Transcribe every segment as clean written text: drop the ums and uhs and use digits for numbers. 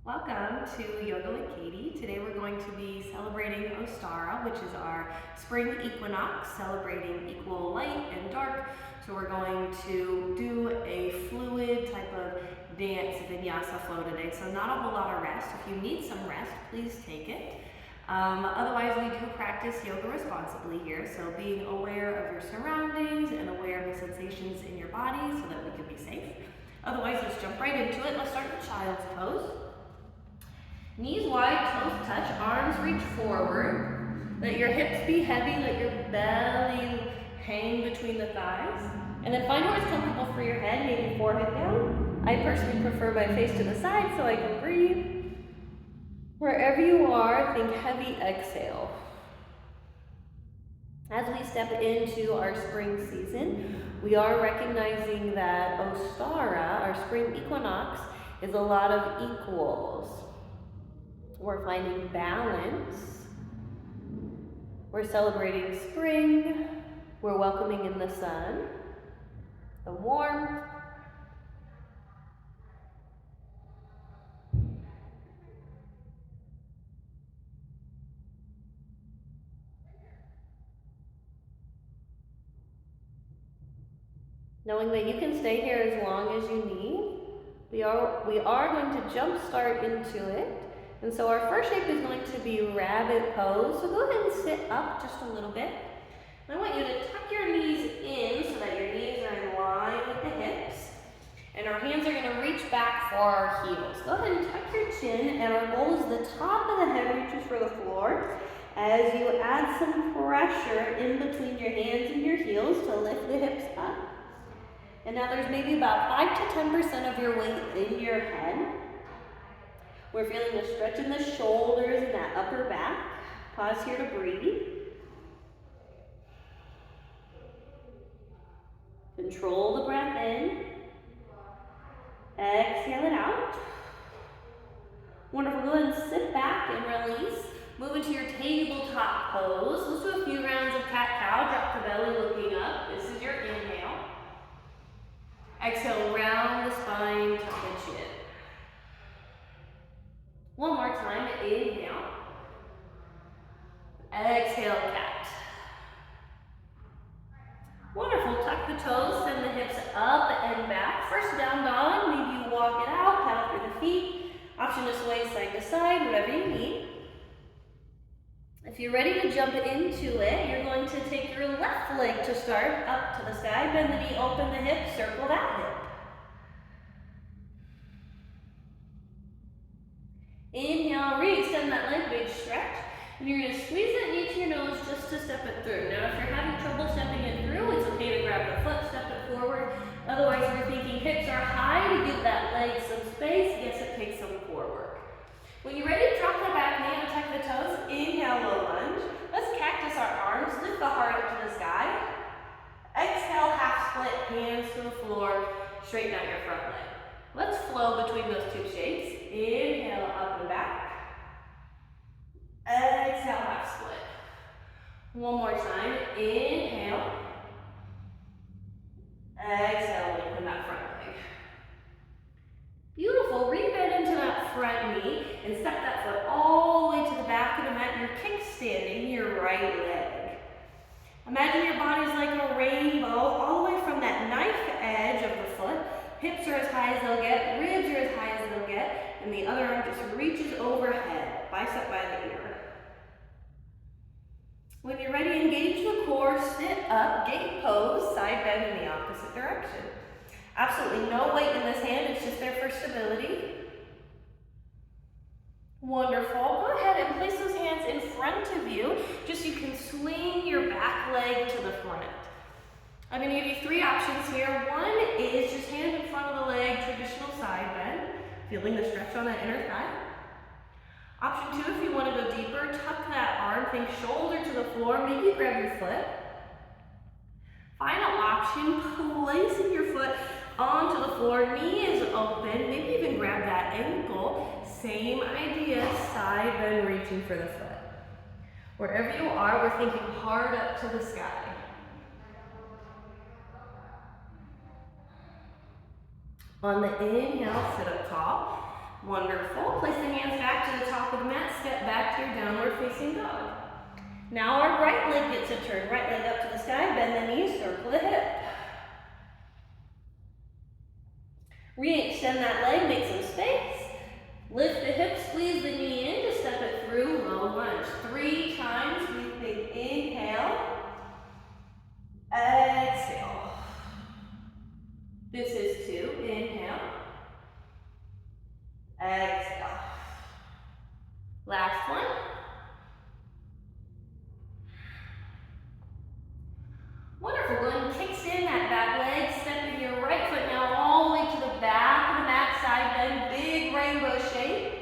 Welcome to Yoga with Katie. Today we're going to be celebrating Ostara, which is our spring equinox, celebrating equal light and dark. So we're going to do a fluid type of dance, Vinyasa flow today. So not a whole lot of rest. If you need some rest, please take it. Otherwise, we do practice yoga responsibly here. So being aware of your surroundings and aware of the sensations in your body so that we can be safe. Otherwise, let's jump right into it. Let's start with child's pose. Knees wide, toes touch, arms reach forward. Let your hips be heavy, let your belly hang between the thighs. And then find where it's comfortable for your head, maybe forehead down. I personally prefer my face to the side so I can breathe. Wherever you are, think heavy exhale. As we step into our spring season, we are recognizing that Ostara, our spring equinox, is a lot of equals. We're finding balance. We're celebrating spring. We're welcoming in the sun, the warmth. Knowing that you can stay here as long as you need. We are going to jump start into it. And so our first shape is going to be rabbit pose. So go ahead and sit up just a little bit. I want you to tuck your knees in so that your knees are in line with the hips. And our hands are going to reach back for our heels. Go ahead and tuck your chin, and our goal is the top of the head reaches for the floor as you add some pressure in between your hands and your heels to lift the hips up. And now there's maybe about 5 to 10% of your weight in your head. We're feeling a stretch in the shoulders and that upper back. Pause here to breathe. Control the breath in. Exhale it out. Wonderful. Go ahead and sit back and release. Move into your tabletop pose. Let's do a few rounds of cat-cow. Drop the belly looking up. This is your inhale. Exhale, round the spine, tuck the chin. One more time, inhale. Exhale, cat. Wonderful, tuck the toes, send the hips up and back. First down dog, maybe you walk it out, paddle through the feet. Option to sway side to side, whatever you need. If you're ready to jump into it, you're going to take your left leg to start, up to the sky, bend the knee, open the hip, circle that hip. Inhale, re-extend that leg, big stretch. And you're going to squeeze that knee to your nose just to step it through. Now, if you're having trouble stepping it through, it's okay to grab the foot, step it forward. Otherwise, if you're thinking hips are high, to give that leg some space, yes, it takes some core work. When you're ready to drop the back knee and tuck the toes, inhale, low lunge. Let's cactus our arms, lift the heart up to the sky. Exhale, half split, hands to the floor, straighten out your front leg. Let's flow between those two shapes. Inhale, up and back. Exhale, half split. One more time. Inhale. Exhale, lengthen that front leg. Beautiful. Rebend into that front knee and step that foot all the way to the back of the mat. You're kickstanding your right leg. Imagine your body's like a rainbow all the way from that knife edge of the foot. Hips are as high as they'll get, ribs are as high as they'll get, and the other arm just reaches overhead, bicep by the ear. When you're ready, engage the core, sit up, gate pose, side bend in the opposite direction. Absolutely no weight in this hand, it's just there for stability. Wonderful. Go ahead and place those hands in front of you, just so you can swing your back leg to the front. I'm going to give you 3 options here. One is just hand in front of the leg, traditional side bend, feeling the stretch on that inner thigh. Option 2, if you want to go deeper, tuck that arm, think shoulder to the floor, maybe grab your foot. Final option, placing your foot onto the floor, knee is open, maybe even grab that ankle. Same idea, side bend, reaching for the foot. Wherever you are, we're thinking hard up to the sky. On the inhale, sit up tall. Wonderful. Place to your downward facing dog. Now our right leg gets a turn. Right leg up to the sky, bend the knee, circle the hip. Re-extend that leg, make some space. Lift the hip, squeeze the knee in to step it through, low lunge. 3 times, we think inhale, exhale. This is 2, inhale, exhale. Last one. Wonderful, go ahead and kickstand that back leg, stepping your right foot now all the way to the back of the mat, side bend, big rainbow shape.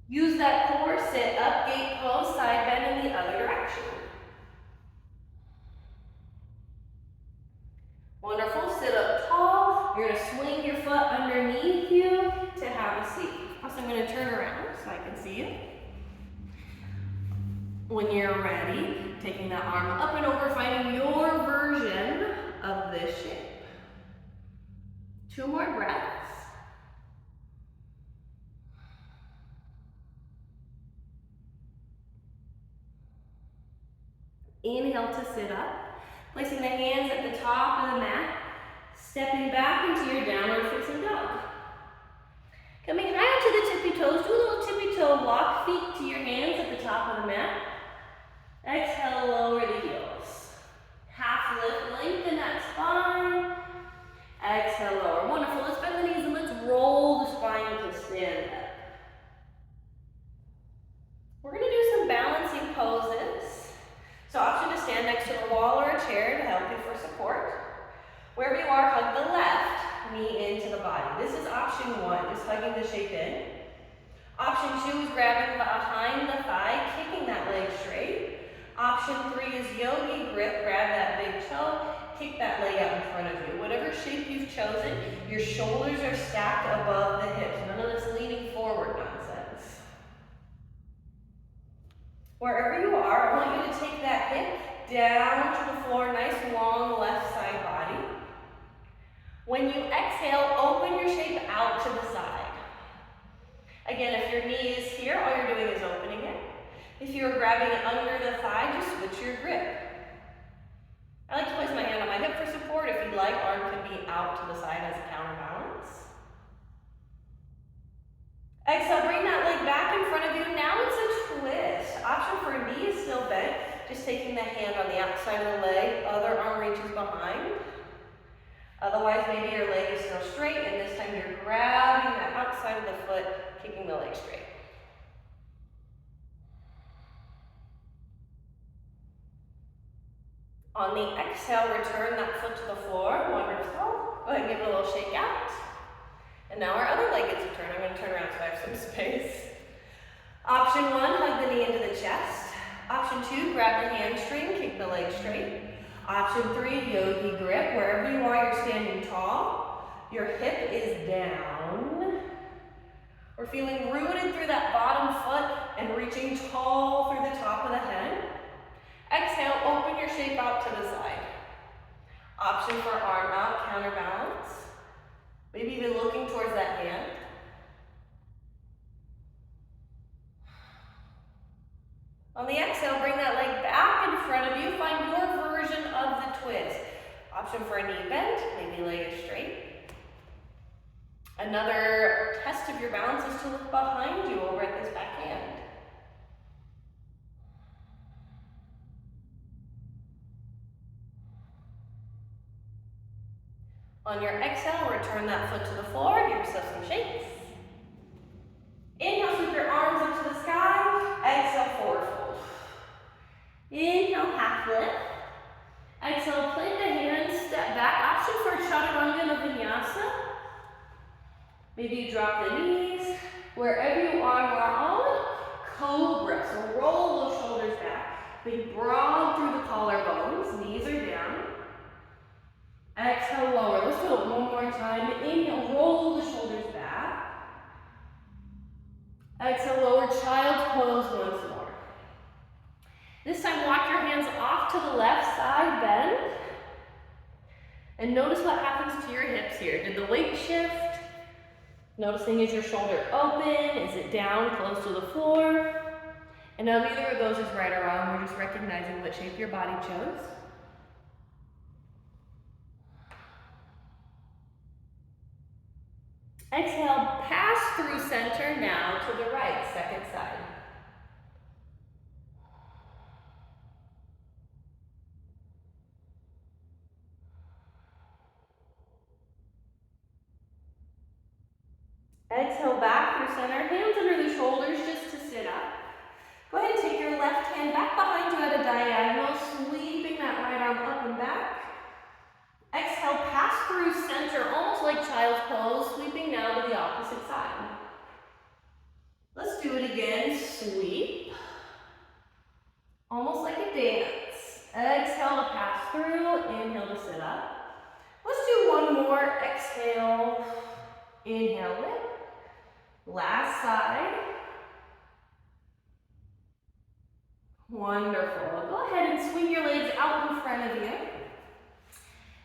Use that core, sit up, gate pose, side bend in the other direction. Wonderful, sit up tall. You're gonna swing your foot underneath you to have a seat. Also, I'm gonna turn around so I can see you. When you're ready, taking that arm up and over, finding your version of this shape. 2 more breaths. Inhale to sit up, placing the hands at the top of the mat, stepping back into your downward facing dog. Coming high to the tippy toes, do a little tippy toe walk, feet to your hands at the top of the mat. Exhale, lower the heels. Half lift, lengthen that spine. Exhale, lower. Wonderful. Let's bend the knees and let's roll the spine to stand up. We're going to do some balancing poses. So option to stand next to a wall or a chair to help you for support. Wherever you are, hug the left knee into the body. This is option 1, just hugging the shape in. Option 2 is grabbing behind the thigh, kicking that leg straight. Option 3 is yogi grip, grab that big toe, kick that leg out in front of you. Whatever shape you've chosen, your shoulders are stacked above the hips. None of this leaning forward nonsense. Wherever you are, I want you to take that hip down to the floor, nice long left side body. When you exhale, open your shape out to the side. Again, if your knee is here, all you're doing is opening it. If you're grabbing it under the thigh, just switch your grip. I like to place my hand on my hip for support. If you'd like, arm could be out to the side as a counterbalance. Exhale, bring that leg back in front of you. Now it's a twist. Option for a knee is still bent, just taking the hand on the outside of the leg, other arm reaches behind. Otherwise, maybe your leg is still straight, and this time you're grabbing that outside of the foot, kicking the leg straight. On the exhale, return that foot to the floor. Wonderful. Go ahead and give it a little shake out. And now our other leg gets a turn. I'm going to turn around so I have some space. Option 1, hug the knee into the chest. Option 2, grab the hamstring, kick the leg straight. Option 3, yogi grip. Wherever you are, you're standing tall. Your hip is down. We're feeling rooted through that bottom foot and reaching tall through the top of the head. Exhale, open your shape out to the side. Option for arm out, counterbalance. Maybe even looking towards that hand. On the exhale, bring that leg back in front of you. Find your version of the twist. Option for a knee bend, maybe leg is straight. Another test of your balance is to look behind you over at this back hand. On your exhale, return that foot to the floor, give yourself some shakes. Inhale, sweep your arms up to the sky. Exhale, forward fold. Inhale, half lift. Exhale, plant the hands, step back. Option for chaturanga in a vinyasa. Maybe you drop the knees. Wherever you are, we're on cobra. So roll those shoulders back. Big broad through the collarbones. Knees are down. Exhale, lower. Let's do it one more time. Inhale, roll the shoulders back. Exhale, lower, child's pose once more. This time, walk your hands off to the left side, bend. And notice what happens to your hips here. Did the weight shift? Noticing, is your shoulder open? Is it down close to the floor? And now neither of those is right or wrong. We're just recognizing what shape your body chose. Exhale, pass through center now to the right, second side. Exhale back through center, hands under the shoulders just to sit up. Go ahead and take your left hand back behind you at a diagonal, sweeping that right arm up and back. Exhale, pass through center, almost like child's pose, sweeping now to the opposite side. Let's do it again, sweep. Almost like a dance. Exhale to pass through, inhale to sit up. Let's do one more, exhale, inhale, lift. Last side. Wonderful. Go ahead and swing your legs out in front of you.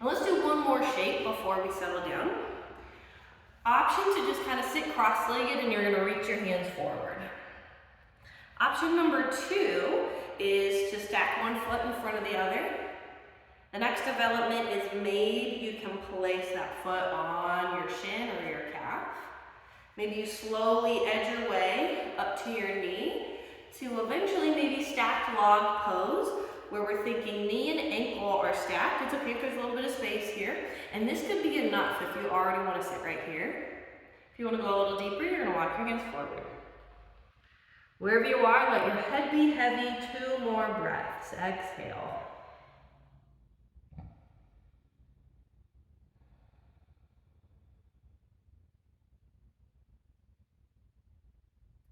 And let's do one more shape before we settle down. Option to just kind of sit cross-legged and you're going to reach your hands forward. Option number 2 is to stack one foot in front of the other. The next development is maybe you can place that foot on your shin or your calf. Maybe you slowly edge your way up to your knee to eventually maybe stacked log pose, where we're thinking knee and ankle are stacked. It's okay if there's a little bit of space here. And this could be enough if you already want to sit right here. If you want to go a little deeper, you're going to walk your hands forward. Wherever you are, let your head be heavy. 2 more breaths. Exhale.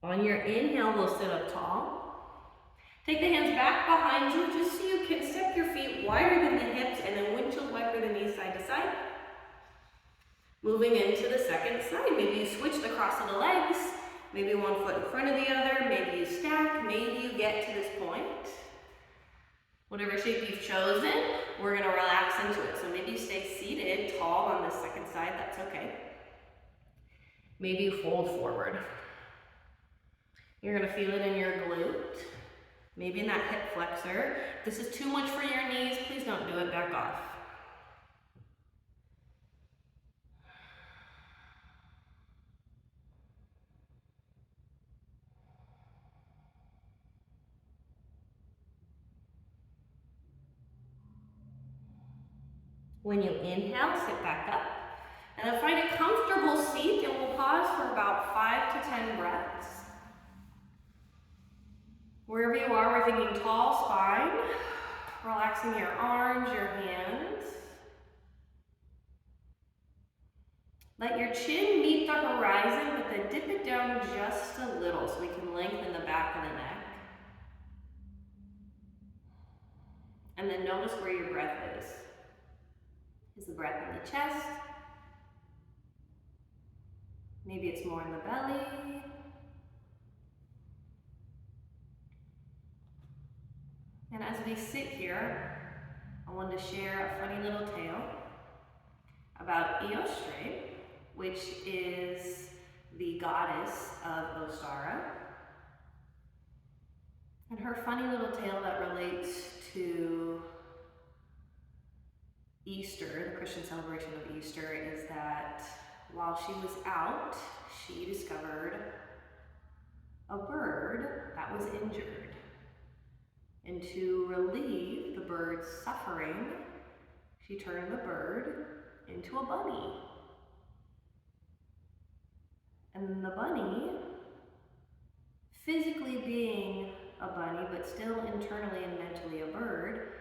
On your inhale, we'll sit up tall. Take the hands back behind you just so you can step your feet wider than the hips and then windshield wiper the knees side to side. Moving into the second side. Maybe you switch the cross of the legs. Maybe one foot in front of the other. Maybe you stack. Maybe you get to this point. Whatever shape you've chosen, we're going to relax into it. So maybe you stay seated tall on this second side. That's okay. Maybe you fold forward. You're going to feel it in your glute, maybe in that hip flexor. If this is too much for your knees, please don't do it, back off. When you inhale, sit back up. And then find a comfortable seat and we'll pause for about 5 to 10 breaths. Wherever you are, we're thinking tall spine, relaxing your arms, your hands. Let your chin meet the horizon, but then dip it down just a little so we can lengthen the back of the neck. And then notice where your breath is. Is the breath in the chest? Maybe it's more in the belly. And as we sit here, I wanted to share a funny little tale about Eostre, which is the goddess of Ostara. And her funny little tale that relates to Easter, the Christian celebration of Easter, is that while she was out, she discovered a bird that was injured. And to relieve the bird's suffering, she turned the bird into a bunny. And the bunny, physically being a bunny, but still internally and mentally a bird,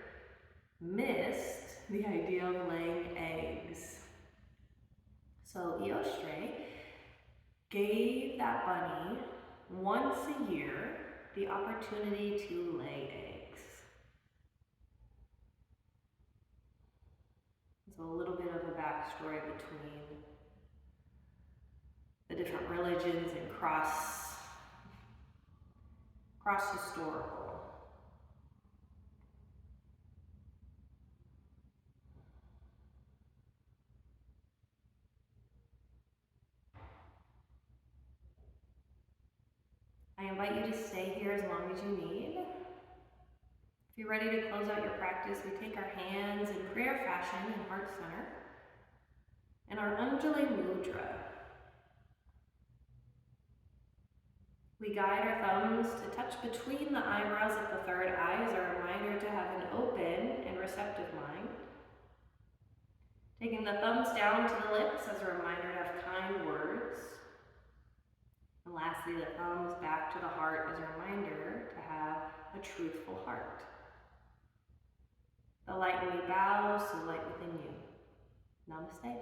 missed the idea of laying eggs. So Eostre gave that bunny once a year the opportunity to lay eggs. So a little bit of a backstory between the different religions and cross-historical. invite you to stay here as long as you need. If you're ready to close out your practice, we take our hands in prayer fashion in heart center and our Anjali Mudra. We guide our thumbs to touch between the eyebrows of the third eye as a reminder to have an open and receptive mind. Taking the thumbs down to the lips as a reminder to have kind words. And lastly, the thumbs back to the heart as a reminder to have a truthful heart. The light in me bows to the light within you. Namaste.